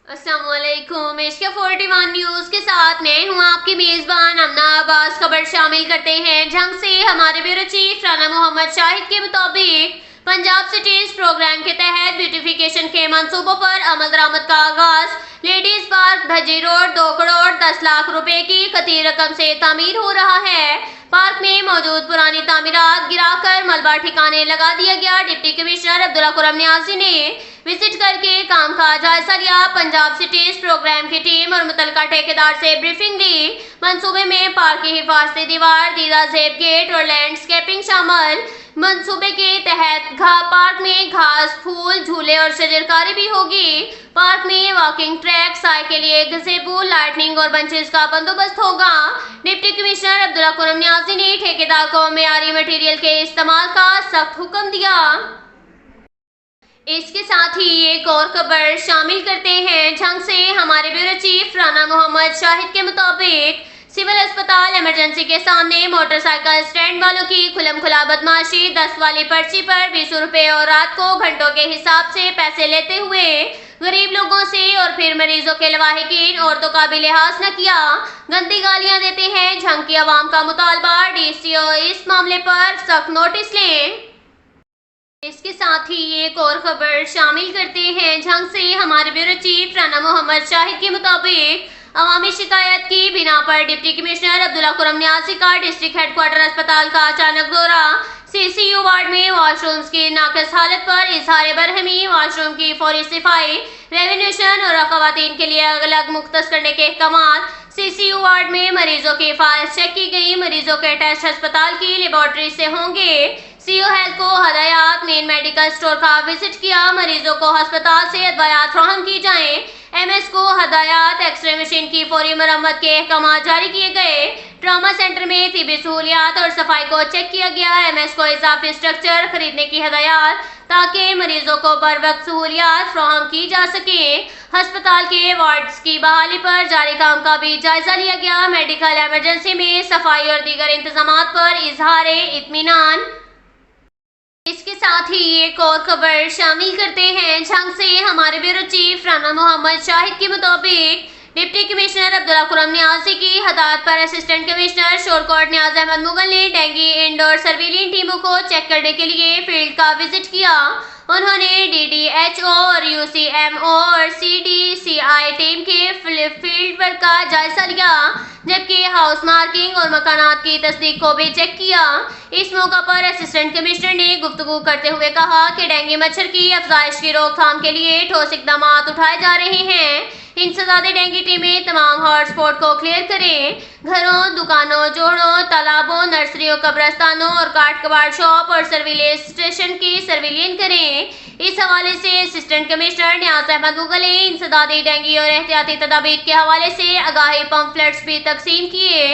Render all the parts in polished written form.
السلام علیکم۔ Asia 41 news کے ساتھ میں ہوں آپ کی میزبان امنا عباس۔ خبر شامل کرتے ہیں جھنگ سے۔ ہمارے بیورو چیف رانا محمد شاہد کے مطابق پنجاب سٹیز پروگرام کے تحت بیوٹیفیکیشن کے منصوبوں پر عمل درآمد کا آغاز۔ Ladies park Dhaji road 2 crore 10 lakh روپے کی خطیر رقم سے تعمیر ہو رہا ہے۔ پارک میں موجود پرانی تعمیرات گرا کر ملبہ ٹھکانے لگا دیا گیا۔ ڈپٹی کمشنر عبداللہ کرم نیازی نے وزٹ کر کے کام کا جائزہ لیا۔ پنجاب سٹیز پروگرام کی ٹیم اور متعلقہ ٹھیکیدار سے بریفنگ لی۔ منصوبے میں پارک کی حفاظتی دیوار، دیدہ زیب گیٹ اور لینڈسکیپنگ شامل۔ منصوبے کے تحت پارک میں گھاس، پھول، جھولے اور شجرکاری بھی ہوگی۔ پارک میں واکنگ ٹریک، سائے کے لیے گزیبو، لائٹننگ اور بنچز کا بندوبست ہوگا۔ ڈپٹی کمشنر عبداللہ کرم نیازی نے ٹھیکیدار کو معیاری مٹیریل کے استعمال کا سخت حکم دیا۔ اس کے ساتھ ہی ایک اور خبر شامل کرتے ہیں جھنگ سے۔ ہمارے بیورو چیف رانا محمد شاہد کے مطابق سول اسپتال ایمرجنسی کے سامنے موٹر سائیکل سٹینڈ والوں کی کھلم کھلا بدمعاشی۔ 10 والی پرچی پر 20 روپے اور رات کو گھنٹوں کے حساب سے پیسے لیتے ہوئے غریب لوگوں سے اور پھر مریضوں کے لواحقین عورتوں کا بھی لحاظ نہ کیا، گندی گالیاں دیتے ہیں۔ جھنگ کی عوام کا مطالبہ ڈی سی او اس معاملے پر سخت نوٹس لیں۔ اس کے ساتھ ہی ایک اور خبر شامل کرتے ہیں جھنگ سے۔ ہمارے بیورو چیف رانا محمد شاہد کے مطابق عوامی شکایت کی بنا پر ڈپٹی کمشنر عبداللہ کرم نیازی کا ڈسٹرکٹ ہیڈ کوارٹر اسپتال کا اچانک دورہ۔ سی سی یو وارڈ میں واش رومز کی ناقص حالت پر اظہار برہمی، واش روم کی فوری صفائی، ریونیویشن اور خواتین کے لیے الگ مختص کرنے کے احکامات۔ سی سی یو وارڈ میں مریضوں کی فائلز چیک کی گئی۔ مریضوں کے ٹیسٹ ہسپتال کی لیبارٹری سے ہوں گے۔ سی او ہیلتھ کو ہدایات۔ مین میڈیکل سٹور کا وزٹ کیا۔ مریضوں کو ہسپتال سے ادویات فراہم کی جائیں۔ ایم ایس کو ہدایات۔ ایکس رے مشین کی فوری مرمت کے احکامات جاری کیے گئے۔ ٹراما سینٹر میں طبی سہولیات اور صفائی کو چیک کیا گیا۔ ایم ایس کو اضافی اسٹرکچر خریدنے کی ہدایات تاکہ مریضوں کو بروقت سہولیات فراہم کی جا سکیں۔ ہسپتال کے وارڈز کی بحالی پر جاری کام کا بھی جائزہ لیا گیا۔ میڈیکل ایمرجنسی میں صفائی اور دیگر انتظامات پر اظہار اطمینان۔ اس کے ساتھ ہی ایک اور خبر شامل کرتے ہیں جھنگ سے۔ ہمارے بیورو چیف رانا محمد شاہد کے مطابق ڈپٹی کمشنر عبداللہ کرم نیازی کی ہدایت پر اسسٹنٹ کمشنر شورکوٹ نیاز احمد مغل نے ڈینگی انڈور سرویلنس ٹیموں کو چیک کرنے کے لیے فیلڈ کا وزٹ کیا۔ انہوں نے ڈی ڈی ایچ او اور یو سی ایم او اور C D C I team کے فیلڈ ورک کا جائزہ لیا، جبکہ ہاؤس مارکنگ اور مکانات کی تصدیق کو بھی چیک کیا۔ اس موقع پر اسسٹنٹ کمشنر نے گفتگو کرتے ہوئے کہا کہ ڈینگی مچھر کی افزائش کی روک تھام کے لیے ٹھوس اقدامات اٹھائے جا رہے ہیں۔ انسداد ڈینگی ٹیمیں تمام ہاٹ اسپاٹ کو کلیئر کریں، گھروں، دکانوں، جوڑوں، تالابوں، نرسریوں، قبرستانوں اور کاٹ کباڑ شاپ اور سرویلنس اسٹیشن کی سرویلنس کریں۔ اس حوالے سے اسسٹنٹ کمشنر نیاز احمد مغل نے انسدادی ڈینگی اور احتیاطی تدابیر کے حوالے سے آگاہی پمفلٹس بھی تقسیم کیے۔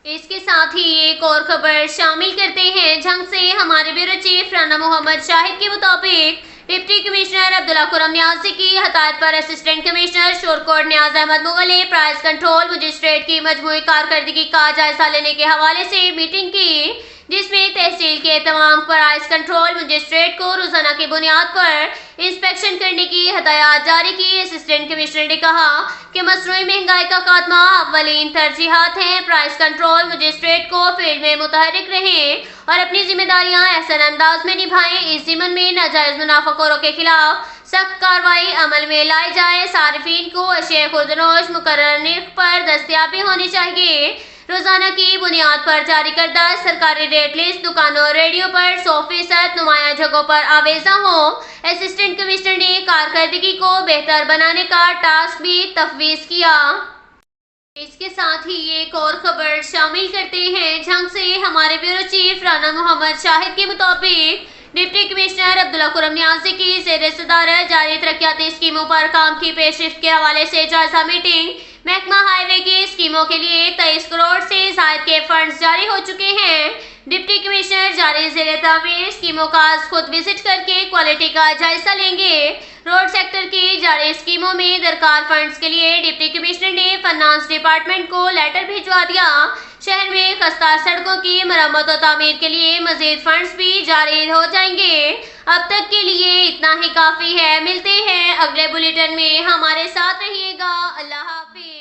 اس کے ساتھ ہی ایک اور خبر شامل کرتے ہیں جھنگ سے۔ ہمارے بیورو چیف رانا محمد شاہد کے مطابق ڈپٹی کمشنر عبداللہ کرم نیازی کی ہدایت پر اسسٹنٹ کمشنر شورکوٹ نیاز احمد مغل نے پرائز کنٹرول مجسٹریٹ کی مجموعی کارکردگی کا جائزہ لینے کے حوالے سے میٹنگ کی، جس میں تحصیل کے تمام پرائز کنٹرول مجسٹریٹ کو روزانہ کی بنیاد پر انسپیکشن کرنے کی ہدایات جاری کی۔ اسسٹنٹ کمشنر نے کہا کہ مصنوعی مہنگائی کا خاتمہ اولین ترجیحات ہیں۔ پرائز کنٹرول مجسٹریٹ کو فیلڈ میں متحرک رہیں اور اپنی ذمہ داریاں احسن انداز میں نبھائیں۔ اس ضمن میں ناجائز منافع خوروں کے خلاف سخت کارروائی عمل میں لائی جائے۔ صارفین کو اشیاء خوردنوش مقررہ نرخ پر دستیاب ہونی چاہیے۔ روزانہ کی بنیاد پر جاری کردہ سرکاری ریٹ لسٹ دکانوں اور ریڈیو پر 100% نمایاں جگہوں پر آویزاں ہو۔ اسسٹنٹ کمشنر نے کارکردگی کو بہتر بنانے کا ٹاسک بھی تفویض کیا۔ اس کے ساتھ ہی ایک اور خبر شامل کرتے ہیں جھنگ سے۔ ہمارے بیورو چیف رانا محمد شاہد کے مطابق ڈپٹی کمشنر عبداللہ کرم نیازی کی زیر صدارت جاری ترقیاتی اسکیموں پر کام کی پیش رفت کے حوالے سے جائزہ میٹنگ۔ محکمہ ہائی وے کی اسکیموں کے لیے 23 کروڑ سے زائد کے فنڈز جاری ہو چکے ہیں۔ ڈپٹی کمشنر جاری زیر تعمیر اسکیموں کا خود وزٹ کر کے کوالٹی کا جائزہ لیں گے۔ روڈ سیکٹر کی جاری اسکیموں میں درکار فنڈز کے لیے ڈپٹی کمشنر نے فنانس ڈپارٹمنٹ کو لیٹر بھجوا دیا۔ شہر میں خستہ سڑکوں کی مرمت و تعمیر کے لیے مزید فنڈز بھی جاری ہو جائیں گے۔ اب تک کے لیے اتنا ہی کافی ہے۔ ملتے ہیں اگلے بلیٹن میں، ہمارے ساتھ رہیے گا۔ اللہ حافظ۔